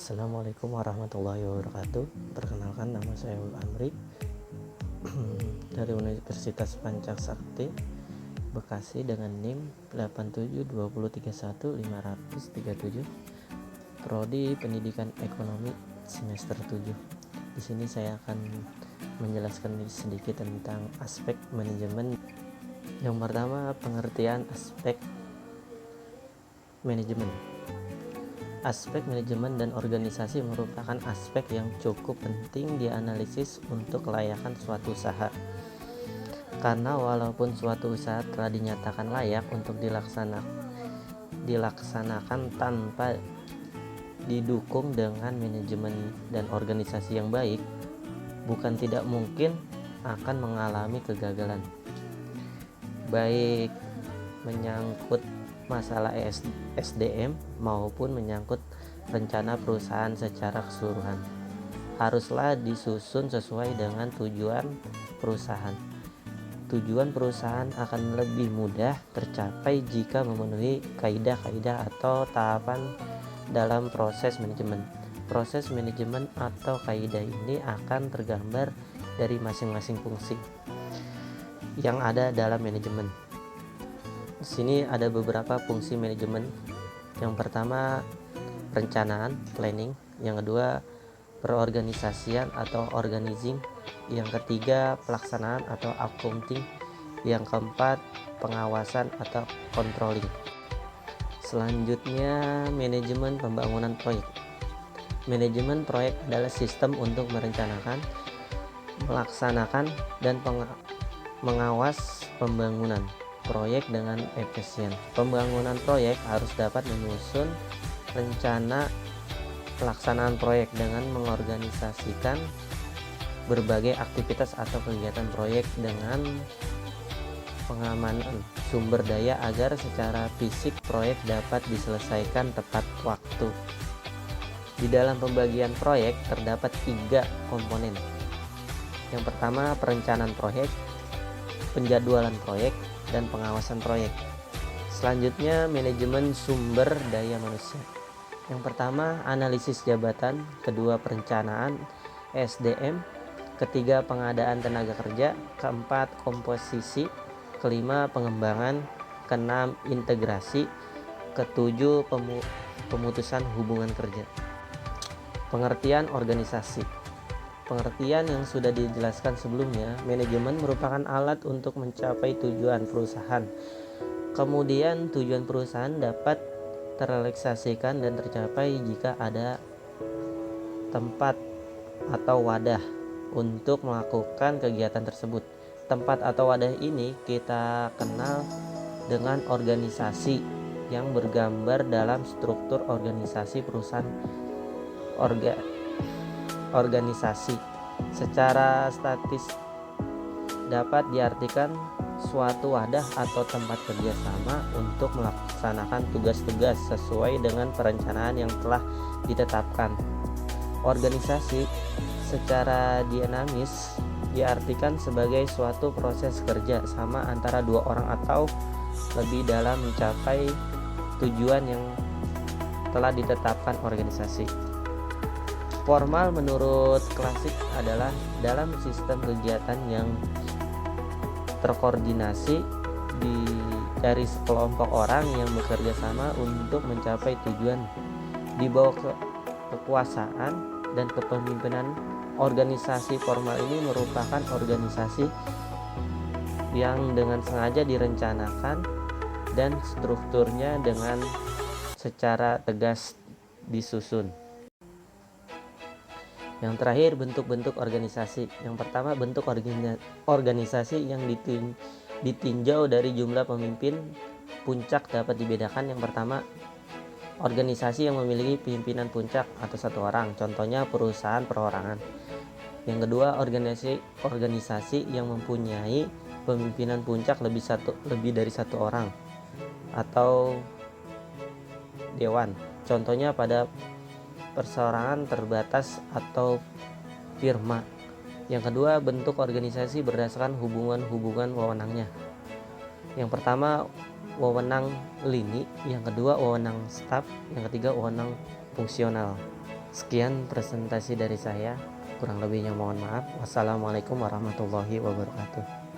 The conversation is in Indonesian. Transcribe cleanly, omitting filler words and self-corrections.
Assalamualaikum warahmatullahi wabarakatuh. Perkenalkan, nama saya Amri dari Universitas Pancasakti Bekasi dengan NIM 872031 Prodi Pendidikan Ekonomi semester 7. Di sini saya akan menjelaskan sedikit tentang aspek manajemen. Yang pertama, pengertian aspek manajemen. Aspek manajemen dan organisasi merupakan aspek yang cukup penting dianalisis untuk kelayakan suatu usaha. Karena walaupun suatu usaha telah dinyatakan layak untuk dilaksanakan tanpa didukung dengan manajemen dan organisasi yang baik, bukan tidak mungkin akan mengalami kegagalan. Baik menyangkut masalah SDM maupun menyangkut rencana perusahaan secara keseluruhan, haruslah disusun sesuai dengan tujuan perusahaan. Tujuan perusahaan akan lebih mudah tercapai jika memenuhi kaidah-kaidah atau tahapan dalam proses manajemen. Proses manajemen atau kaidah ini akan tergambar dari masing-masing fungsi yang ada dalam manajemen. Di sini ada beberapa fungsi manajemen. Yang pertama, perencanaan, planning. Yang kedua, perorganisasian atau organizing. Yang ketiga, pelaksanaan atau accounting. Yang keempat, pengawasan atau controlling. Selanjutnya, manajemen pembangunan proyek. Manajemen proyek adalah sistem untuk merencanakan, melaksanakan, dan mengawas pembangunan proyek dengan efisien. Pembangunan proyek harus dapat menyusun rencana pelaksanaan proyek dengan mengorganisasikan berbagai aktivitas atau kegiatan proyek dengan pengamanan sumber daya agar secara fisik proyek dapat diselesaikan tepat waktu. Di dalam pembagian proyek terdapat 3 komponen. Yang pertama, perencanaan proyek, penjadwalan proyek, dan pengawasan proyek. Selanjutnya, manajemen sumber daya manusia. Yang pertama, analisis jabatan. Kedua, perencanaan SDM. Ketiga, pengadaan tenaga kerja. Keempat, komposisi. Kelima, pengembangan. Keenam, integrasi. Ketujuh, pemutusan hubungan kerja. Pengertian organisasi. Pengertian yang sudah dijelaskan sebelumnya, manajemen merupakan alat untuk mencapai tujuan perusahaan. Kemudian tujuan perusahaan dapat terrealisasikan dan tercapai jika ada tempat atau wadah untuk melakukan kegiatan tersebut. Tempat atau wadah ini kita kenal dengan organisasi yang bergambar dalam struktur organisasi perusahaan. Organisasi secara statis dapat diartikan suatu wadah atau tempat kerjasama untuk melaksanakan tugas-tugas sesuai dengan perencanaan yang telah ditetapkan. Organisasi secara dinamis diartikan sebagai suatu proses kerja sama antara 2 orang atau lebih dalam mencapai tujuan yang telah ditetapkan organisasi. Formal menurut klasik adalah dalam sistem kegiatan yang terkoordinasi dari sekelompok orang yang bekerja sama untuk mencapai tujuan di bawah kekuasaan dan kepemimpinan. Organisasi formal ini merupakan organisasi yang dengan sengaja direncanakan dan strukturnya dengan secara tegas disusun. Yang terakhir, bentuk-bentuk organisasi. Yang pertama, bentuk organisasi yang ditinjau dari jumlah pemimpin puncak dapat dibedakan. Yang pertama, organisasi yang memiliki pimpinan puncak atau 1 orang, contohnya perusahaan perorangan. Yang kedua, organisasi yang mempunyai pimpinan puncak lebih dari 1 orang atau dewan, contohnya pada perseorangan terbatas atau firma. Yang kedua, bentuk organisasi berdasarkan hubungan wewenangnya. Yang pertama, wewenang lini. Yang kedua, wewenang staf. Yang ketiga, wewenang fungsional. Sekian presentasi dari saya, kurang lebihnya mohon maaf. Wassalamualaikum warahmatullahi wabarakatuh.